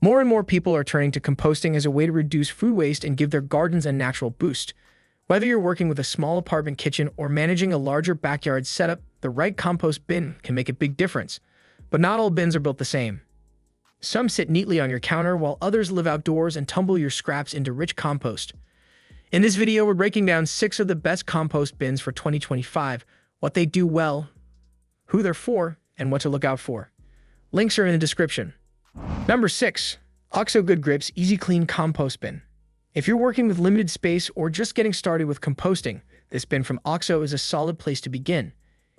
More and more people are turning to composting as a way to reduce food waste and give their gardens a natural boost. Whether you're working with a small apartment kitchen or managing a larger backyard setup, the right compost bin can make a big difference. But not all bins are built the same. Some sit neatly on your counter while others live outdoors and tumble your scraps into rich compost. In this video, we're breaking down 6 of the best compost bins for 2025, what they do well, who they're for, and what to look out for. Links are in the description. Number 6. OXO Good Grips Easy Clean Compost Bin. If you're working with limited space or just getting started with composting, this bin from OXO is a solid place to begin.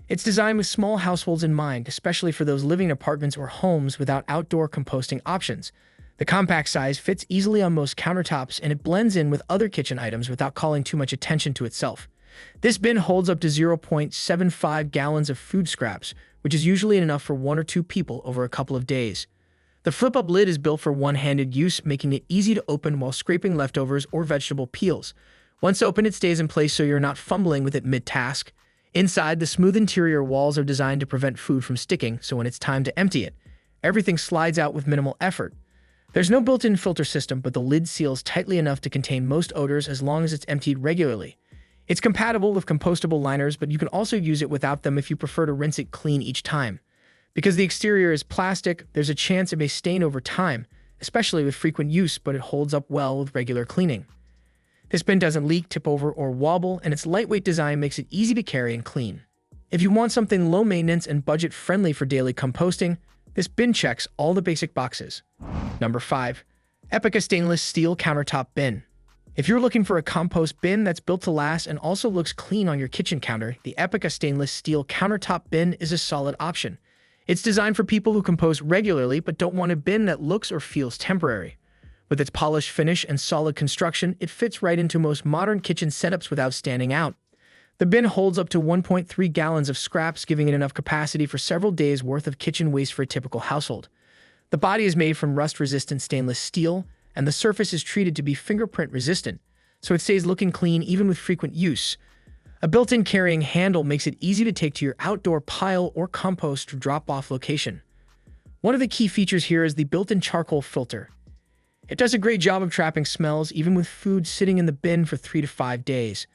It's designed with small households in mind, especially for those living in apartments or homes without outdoor composting options. The compact size fits easily on most countertops and it blends in with other kitchen items without calling too much attention to itself. This bin holds up to 0.75 gallons of food scraps, which is usually enough for 1 or 2 people over a couple of days. The flip-up lid is built for one-handed use, making it easy to open while scraping leftovers or vegetable peels. Once open, it stays in place so you're not fumbling with it mid-task. Inside, the smooth interior walls are designed to prevent food from sticking, so when it's time to empty it, everything slides out with minimal effort. There's no built-in filter system, but the lid seals tightly enough to contain most odors as long as it's emptied regularly. It's compatible with compostable liners, but you can also use it without them if you prefer to rinse it clean each time. Because the exterior is plastic, there's a chance it may stain over time, especially with frequent use, but it holds up well with regular cleaning. This bin doesn't leak, tip over, or wobble, and its lightweight design makes it easy to carry and clean. If you want something low maintenance and budget-friendly for daily composting, this bin checks all the basic boxes. Number 5. Epica Stainless Steel Countertop Bin. If you're looking for a compost bin that's built to last and also looks clean on your kitchen counter, the Epica Stainless Steel Countertop Bin is a solid option. It's designed for people who compost regularly but don't want a bin that looks or feels temporary. With its polished finish and solid construction, it fits right into most modern kitchen setups without standing out. The bin holds up to 1.3 gallons of scraps, giving it enough capacity for several days' worth of kitchen waste for a typical household. The body is made from rust-resistant stainless steel, and the surface is treated to be fingerprint-resistant, so it stays looking clean even with frequent use. A built-in carrying handle makes it easy to take to your outdoor pile or compost or drop-off location. One of the key features here is the built-in charcoal filter. It does a great job of trapping smells even with food sitting in the bin for 3 to 5 days.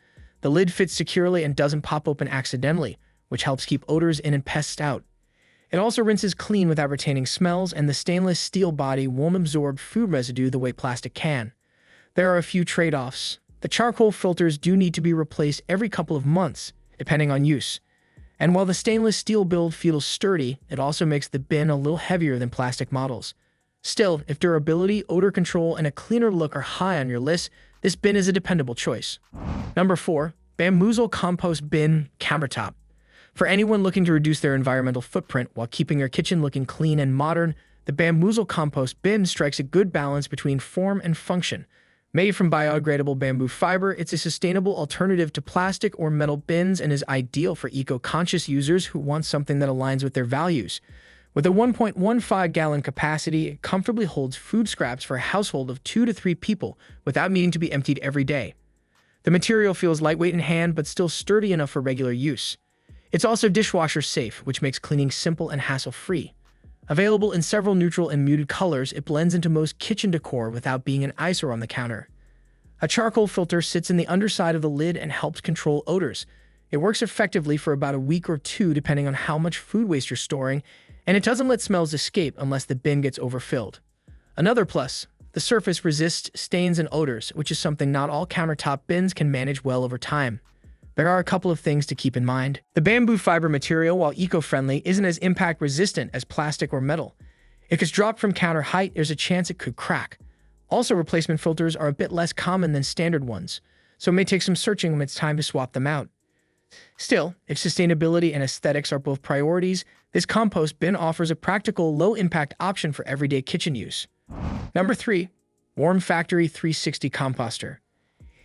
The lid fits securely and doesn't pop open accidentally, which helps keep odors in and pests out. It also rinses clean without retaining smells, and the stainless steel body won't absorb food residue the way plastic can. There are a few trade-offs. The charcoal filters do need to be replaced every couple of months, depending on use. And while the stainless steel build feels sturdy, it also makes the bin a little heavier than plastic models. Still, if durability, odor control, and a cleaner look are high on your list, this bin is a dependable choice. Number 4. Bamboozle Compost Bin Countertop. For anyone looking to reduce their environmental footprint while keeping your kitchen looking clean and modern, the Bamboozle Compost Bin strikes a good balance between form and function. Made from biodegradable bamboo fiber, it's a sustainable alternative to plastic or metal bins and is ideal for eco-conscious users who want something that aligns with their values. With a 1.15-gallon capacity, it comfortably holds food scraps for a household of 2 to 3 people without needing to be emptied every day. The material feels lightweight in hand but still sturdy enough for regular use. It's also dishwasher safe, which makes cleaning simple and hassle-free. Available in several neutral and muted colors, it blends into most kitchen decor without being an eyesore on the counter. A charcoal filter sits in the underside of the lid and helps control odors. It works effectively for about a week or 2 depending on how much food waste you're storing, and it doesn't let smells escape unless the bin gets overfilled. Another plus, the surface resists stains and odors, which is something not all countertop bins can manage well over time. There are a couple of things to keep in mind. The bamboo fiber material, while eco-friendly, isn't as impact-resistant as plastic or metal. If it's dropped from counter height, there's a chance it could crack. Also, replacement filters are a bit less common than standard ones, so it may take some searching when it's time to swap them out. Still, if sustainability and aesthetics are both priorities, this compost bin offers a practical, low-impact option for everyday kitchen use. Number 3. Warm Factory 360 Composter.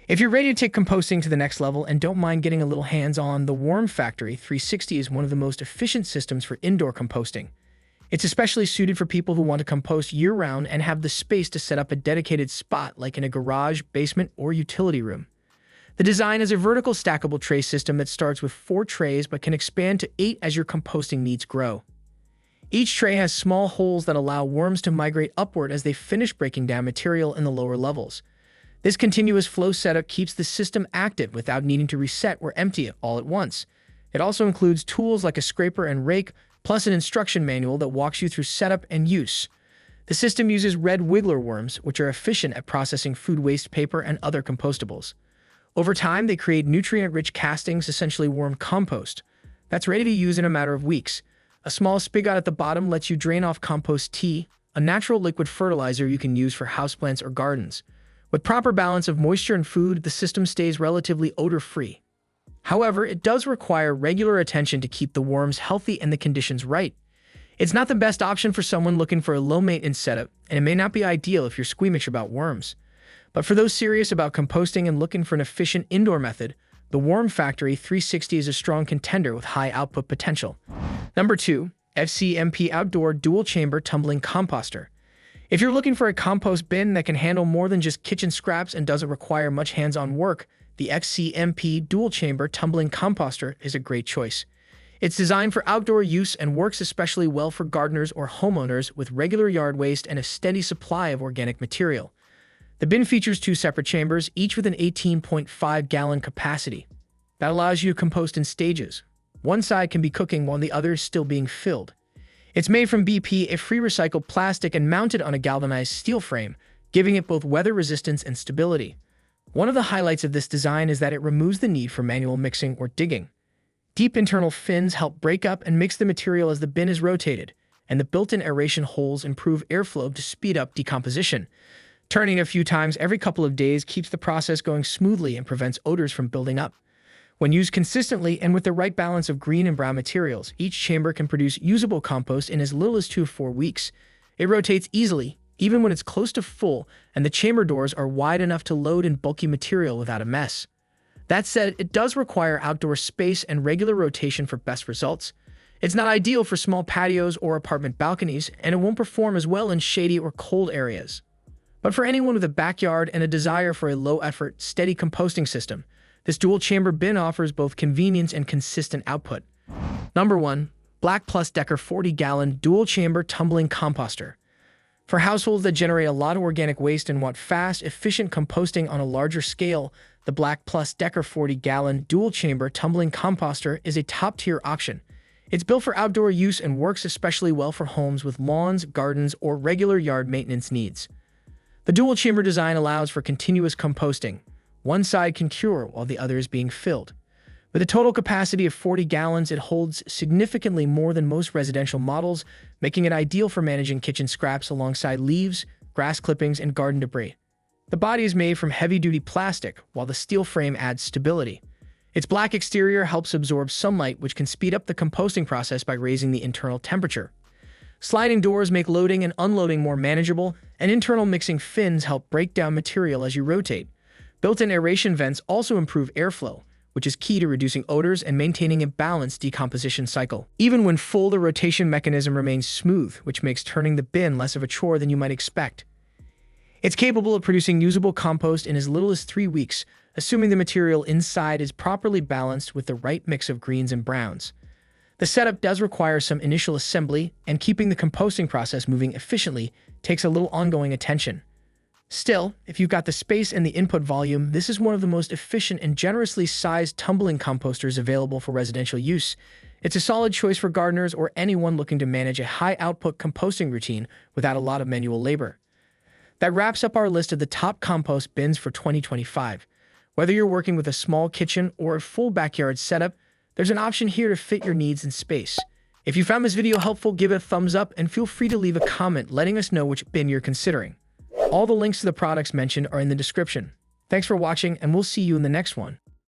If you're ready to take composting to the next level and don't mind getting a little hands-on, the Warm Factory 360 is one of the most efficient systems for indoor composting. It's especially suited for people who want to compost year-round and have the space to set up a dedicated spot like in a garage, basement, or utility room. The design is a vertical stackable tray system that starts with 4 trays but can expand to 8 as your composting needs grow. Each tray has small holes that allow worms to migrate upward as they finish breaking down material in the lower levels. This continuous flow setup keeps the system active without needing to reset or empty it all at once. It also includes tools like a scraper and rake, plus an instruction manual that walks you through setup and use. The system uses red wiggler worms, which are efficient at processing food waste paper and other compostables. Over time, they create nutrient-rich castings, essentially worm compost, that's ready to use in a matter of weeks. A small spigot at the bottom lets you drain off compost tea, a natural liquid fertilizer you can use for houseplants or gardens. With proper balance of moisture and food, the system stays relatively odor-free. However, it does require regular attention to keep the worms healthy and the conditions right. It's not the best option for someone looking for a low-maintenance setup, and it may not be ideal if you're squeamish about worms. But for those serious about composting and looking for an efficient indoor method, the Worm Factory 360 is a strong contender with high output potential. Number 2. FCMP Outdoor Dual Chamber Tumbling Composter. If you're looking for a compost bin that can handle more than just kitchen scraps and doesn't require much hands-on work, the FCMP Dual Chamber Tumbling Composter is a great choice. It's designed for outdoor use and works especially well for gardeners or homeowners with regular yard waste and a steady supply of organic material. The bin features 2 separate chambers, each with an 18.5-gallon capacity. That allows you to compost in stages. One side can be cooking while the other is still being filled. It's made from BP, a free recycled plastic, and mounted on a galvanized steel frame, giving it both weather resistance and stability. One of the highlights of this design is that it removes the need for manual mixing or digging. Deep internal fins help break up and mix the material as the bin is rotated, and the built-in aeration holes improve airflow to speed up decomposition. Turning a few times every couple of days keeps the process going smoothly and prevents odors from building up. When used consistently and with the right balance of green and brown materials, each chamber can produce usable compost in as little as 2 to 4 weeks. It rotates easily, even when it's close to full, and the chamber doors are wide enough to load in bulky material without a mess. That said, it does require outdoor space and regular rotation for best results. It's not ideal for small patios or apartment balconies, and it won't perform as well in shady or cold areas. But for anyone with a backyard and a desire for a low-effort, steady composting system, this dual-chamber bin offers both convenience and consistent output. Number 1. Black+Decker 40-gallon dual-chamber tumbling composter. For households that generate a lot of organic waste and want fast, efficient composting on a larger scale, the Black+Decker 40-gallon dual-chamber tumbling composter is a top-tier option. It's built for outdoor use and works especially well for homes with lawns, gardens, or regular yard maintenance needs. The dual-chamber design allows for continuous composting. One side can cure while the other is being filled. With a total capacity of 40 gallons, it holds significantly more than most residential models, making it ideal for managing kitchen scraps alongside leaves, grass clippings, and garden debris. The body is made from heavy-duty plastic, while the steel frame adds stability. Its black exterior helps absorb sunlight, which can speed up the composting process by raising the internal temperature. Sliding doors make loading and unloading more manageable, and internal mixing fins help break down material as you rotate. Built-in aeration vents also improve airflow, which is key to reducing odors and maintaining a balanced decomposition cycle. Even when full, the rotation mechanism remains smooth, which makes turning the bin less of a chore than you might expect. It's capable of producing usable compost in as little as 3 weeks, assuming the material inside is properly balanced with the right mix of greens and browns. The setup does require some initial assembly, and keeping the composting process moving efficiently takes a little ongoing attention. Still, if you've got the space and the input volume, this is one of the most efficient and generously sized tumbling composters available for residential use. It's a solid choice for gardeners or anyone looking to manage a high-output composting routine without a lot of manual labor. That wraps up our list of the top compost bins for 2025. Whether you're working with a small kitchen or a full backyard setup, there's an option here to fit your needs and space. If you found this video helpful, give it a thumbs up and feel free to leave a comment letting us know which bin you're considering. All the links to the products mentioned are in the description. Thanks for watching, and we'll see you in the next one.